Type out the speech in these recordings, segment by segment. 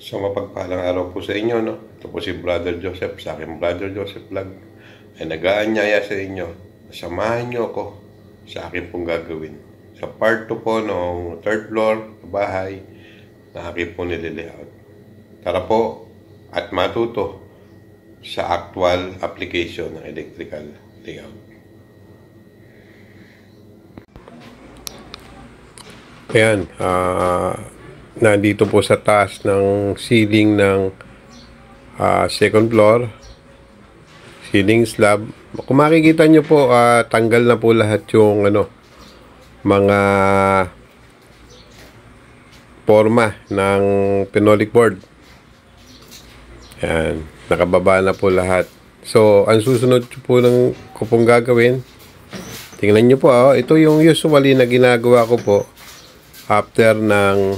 So mapagpalang araw po sa inyo, no? Ito po si Brother Joseph, sa aking Brother Joseph Vlog, ay nag-aanyaya sa inyo. Samahan nyo ako sa aking pong gagawin. Sa part 2 po ng third floor na bahay na aking po nililayout. Tara po at matuto sa actual application ng electrical layout. Ayan, nandito po sa taas ng ceiling ng second floor, ceiling slab. Kung makikita nyo po, tanggal na po lahat yung mga forma ng phenolic board. Ayan, nakababa na po lahat. So, ang susunod po ko pong gagawin, tingnan nyo po, ito yung usually na ginagawa ko po after ng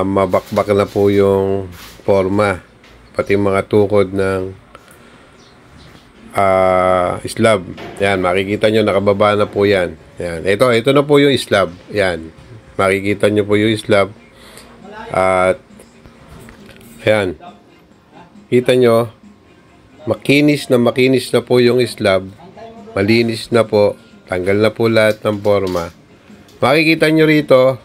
mabakbak na po yung forma, pati mga tukod ng slab. Yan, makikita nyo nakababa na po yan. Yan, ito na po yung slab. Yan, makikita nyo po yung slab. At yan, kita nyo makinis na po yung slab, malinis na po, tanggal na po lahat ng forma. Makikita nyo rito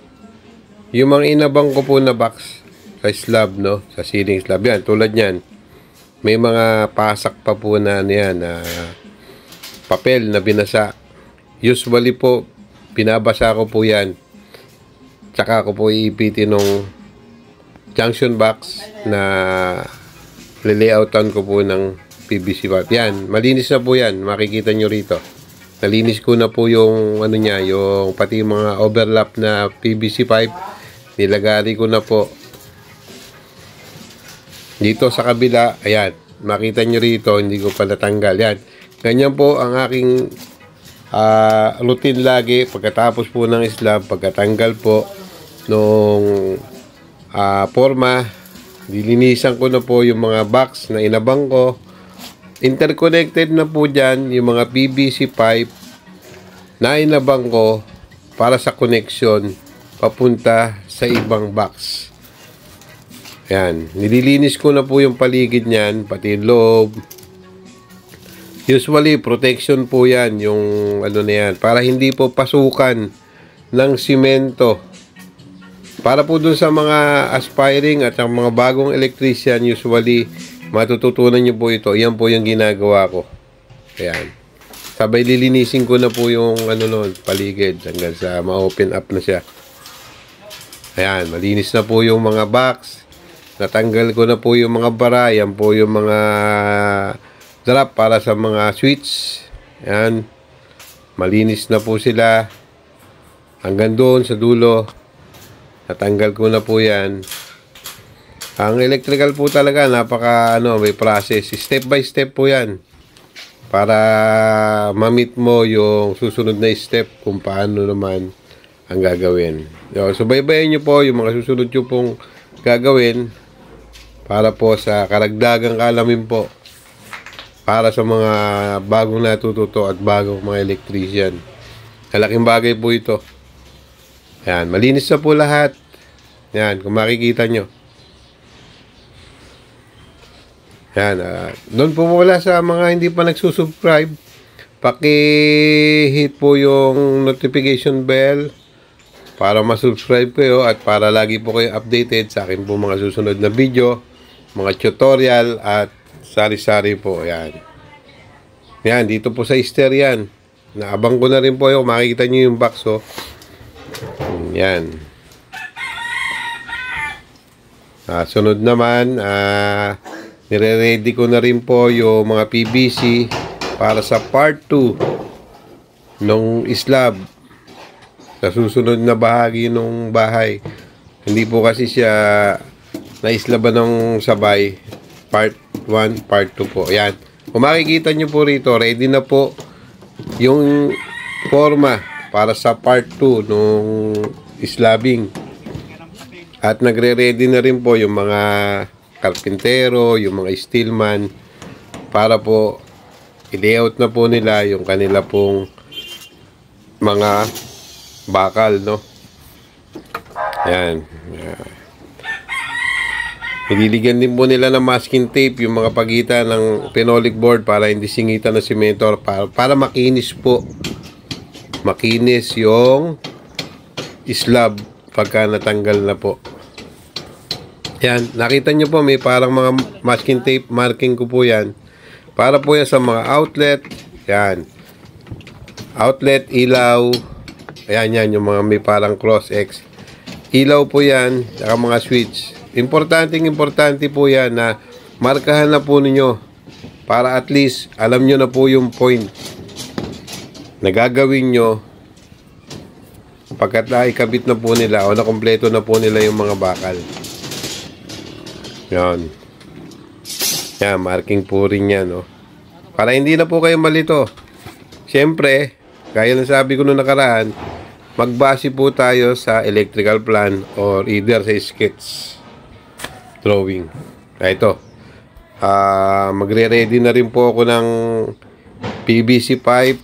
yung mga inabang ko po na box sa slab, no? Sa ceiling slab. Yan, tulad yan. May mga pasak pa po na yan, papel na binasa. Usually po, binabasa ko po yan. Tsaka ko po iipitin ng junction box na lilayoutan ko po ng PVC pipe. Yan, malinis na po yan. Makikita nyo rito. Nalinis ko na po yung niya, yung pati mga overlap na PVC pipe. Nilagari ko na po dito sa kabila. Ayan, makita nyo rito, hindi ko pa natanggal. Yan, ganyan po ang aking routine lagi. Pagkatapos po ng slab, pagkatanggal po nung forma, dilinisan ko na po yung mga box na inabang ko. Interconnected na po dyan yung mga PVC pipe na inabang ko para sa connection papunta sa ibang box. Ayan, nililinis ko na po yung paligid niyan, pati yung loob. Usually, protection po yan, yung na yan, para hindi po pasukan ng simento. Para po dun sa mga aspiring at ang mga bagong electrician, usually, matututunan nyo po ito. Yan po yung ginagawa ko. Ayan. Sabay lilinisin ko na po yung paligid hanggang sa ma-open up na siya. Ayan, malinis na po yung mga box. Natanggal ko na po yung mga bara. Yan po yung mga drop para sa mga switch. Ayan. Malinis na po sila. Hanggang doon sa dulo. Natanggal ko na po yan. Ang electrical po talaga, napaka may process. Step by step po yan. Para ma-meet mo yung susunod na step kung paano naman ang gagawin. So, baybayin nyo po yung mga susunod nyo pong gagawin para po sa karagdagang kalamin po. Para sa mga bagong natututo at bagong mga electrician. Malaking bagay po ito. Yan, malinis na po lahat. Yan, kung makikita nyo. Yan, doon po mula sa mga hindi pa nagsusubscribe, paki-hit po yung notification bell para masubscribe kayo at para lagi po kayo updated sa akin po mga susunod na video, mga tutorial at sari-sari po. Yan. Yan, dito po sa stair yan. Naabang ko na rin po yung makikita nyo yung box. Oh. Yan. Sunod naman, nire-ready ko na rin po yung mga PVC para sa part 2 nung slab sa susunod na bahagi nung bahay. Hindi po kasi siya naislaban ng sabay. Part 1, part 2 po. Ayan. Kung makikita nyo po rito, ready na po yung forma para sa part 2 nung slabbing. At nagre-ready na rin po yung mga karpintero, yung mga steelman para po i-layout na po nila yung kanila pong mga bakal, no? Ayan. Nililigan din po nila ng masking tape yung mga pagitan ng phenolic board para hindi singitan ng semento, para makinis po. Makinis yung slab pagka natanggal na po. Yan, nakita nyo po may parang mga masking tape marking ko po yan. Para po yan sa mga outlet. Yan. Outlet, ilaw. Ayan yan, yung mga may parang cross X. Ilaw po yan, saka mga switch. Importante po yan na markahan na po ninyo para at least alam nyo na po yung point na gagawin nyo pagkat naikabit na po nila o nakompleto na po nila yung mga bakal. Yan. Yan, marking po rin yan, no? Para hindi na po kayo malito. Siyempre, gaya ng sabi ko noong nakaraan, magbase po tayo sa electrical plan or either sa sketch drawing. Ito. Magre-ready na rin po ako ng PVC pipe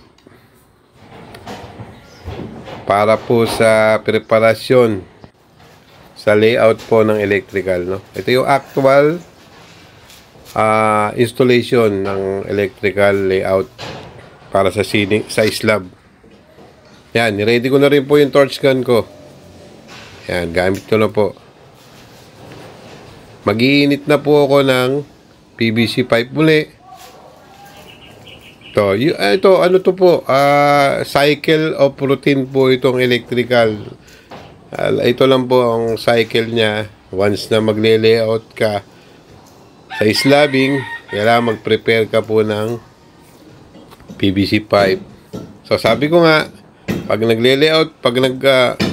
para po sa preparasyon sa layout po ng electrical, no? Ito yung actual installation ng electrical layout para sa ceiling, sa slab. Yan, ready ko na rin po yung torch gun ko. Yan, gamit ko na po. Mag-iinit na po ako ng PVC pipe muli. Ito, ano to po? Cycle of routine po itong electrical. Ito lang po ang cycle niya. Once na magle-layout ka sa slabbing, kailangan mag-prepare ka po ng PVC pipe. So, sabi ko nga, pag nagle-layout, pag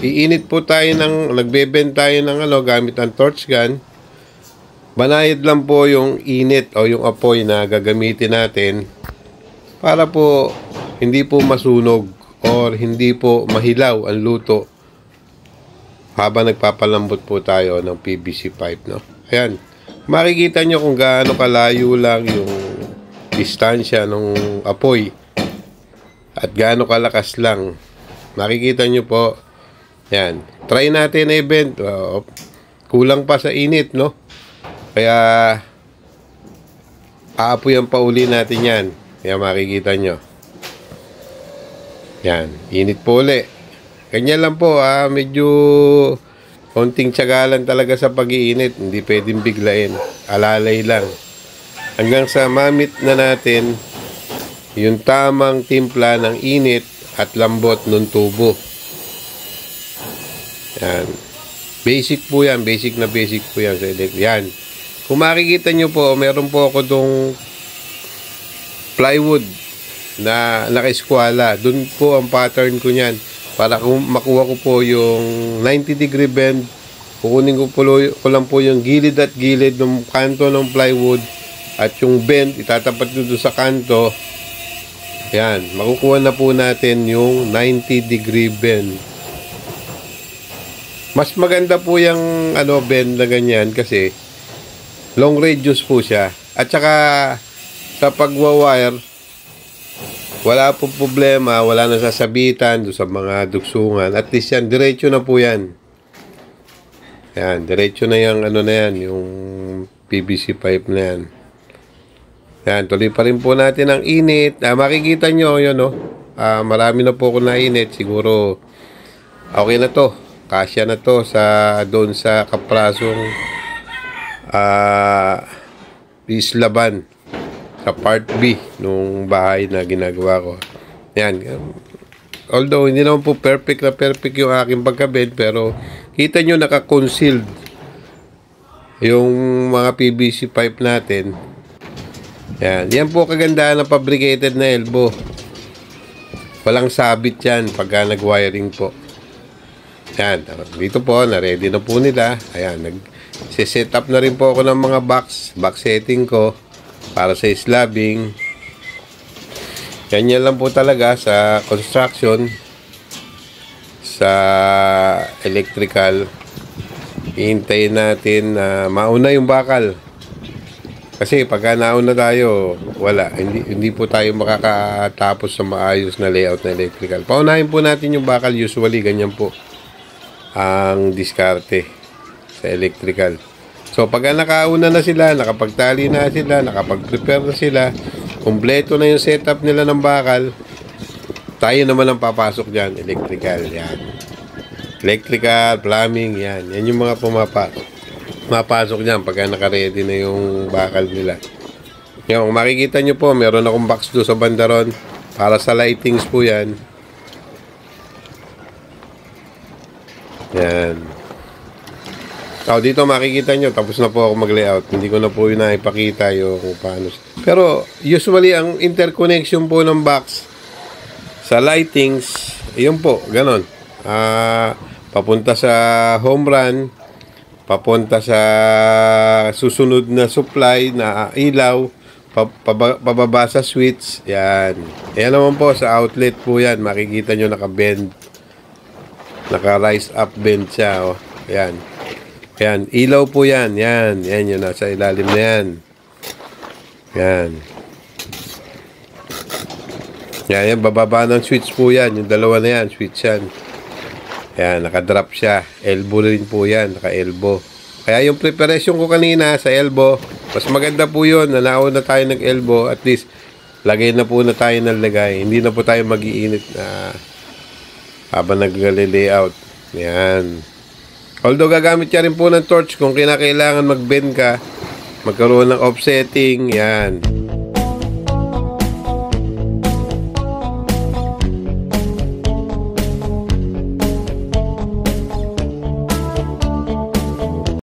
iinit po tayo nagbe-bend tayo ng gamit ang torch gun, banayad lang po yung init o yung apoy na gagamitin natin para po hindi po masunog or hindi po mahilaw ang luto habang nagpapalambot po tayo ng PVC pipe, no? Ayan. Makikita nyo kung gaano kalayo lang yung distansya ng apoy at gaano kalakas lang. Makikita nyo po. Ayan. Try natin i-bend. Kulang pa sa init, no? Kaya aapoyan pa uli natin yan. Kaya makikita nyo. Yan. Init po uli. Ganyan lang po. Medyo konting tiyagalan talaga sa pag-iinit. Hindi pwedeng biglain. Alalay lang. Hanggang sa mamit na natin yung tamang timpla ng init at lambot ng tubo. Yan. Basic po yan. Basic na basic po yan sa electric. Yan. Kung makikita nyo po, meron po ako itong plywood na naka-eskwala. Doon po ang pattern ko niyan. Para kung makuha ko po yung 90-degree bend, kukunin ko lang po yung gilid at gilid ng kanto ng plywood at yung bend, itatapat nyo doon sa kanto. Yan. Makukuha na po natin yung 90-degree bend. Mas maganda po yung bend na ganyan kasi long radius po siya. At saka sa pagwa-wire, wala po problema, wala na sasabitan doon sa mga dugsungan. At least yan, diretso na po yan. Yan, diretso na yung yung PVC pipe na yan. Yan, tuloy pa rin po natin ang init. Makikita nyo, yun, no? Marami na po ako nainit. Siguro, okay na to. Kasya na to doon sa kaprasong islaban sa part B nung bahay na ginagawa ko. Yan. Although hindi naman po perfect yung aking pagka-bed, pero kita nyo naka-concealed yung mga PVC pipe natin. Yan. Yan po kagandahan ng fabricated na elbow. Walang sabit yan pagka nag-wiring po. Yan. Dito po, na-ready na po nila. Ayan. Nag-set up na rin po ako ng mga box setting ko para sa slabbing. Ganyan lang po talaga sa construction, sa electrical. Hihintayin natin na mauna yung bakal. Kasi pagka nauna tayo, wala. Hindi po tayo makakatapos sa maayos na layout na electrical. Paunahin po natin yung bakal. Usually, ganyan po ang diskarte sa electrical. So, pag nakauna na sila, nakapagtali na sila, nakapag-prepare na sila, kumpleto na yung setup nila ng bakal, tayo naman ang papasok dyan. Electrical, yan. Electrical, plumbing, yan. Yan yung mga pumapasok dyan pagka naka-ready na yung bakal nila. Yan, kung makikita nyo po, meron akong box doon sa bandaron para sa lightings po yan. Yan. Dito makikita nyo, tapos na po ako mag-layout. Hindi ko na po yun naipakita yung kung paano. Pero usually ang interconnection po ng box sa lightings, yun po, ganon. Papunta sa home run, papunta sa susunod na supply na ilaw, pababa sa switch, yan. Yan naman po sa outlet po yan, makikita nyo naka-bend. Naka-rise up bend siya, oh. Yan. Yan, ilaw po yan. Yan, yan yun, nasa ilalim na yan. Yan. Yan, yan, bababa ng switch po yan. Yung dalawa na yan, switch yan. Yan, naka-drop siya. Elbow rin po yan, naka-elbow. Kaya yung preparation ko kanina sa elbow, mas maganda po yun. Nanaon na tayo ng elbow. At least, lagay na po na tayo ng lagay. Hindi na po tayo mag-iinit na habang nag-layout. Yan. Although gagamit ka rin po ng torch kung kinakailangan mag-bend ka, magkaroon ng offsetting, yan.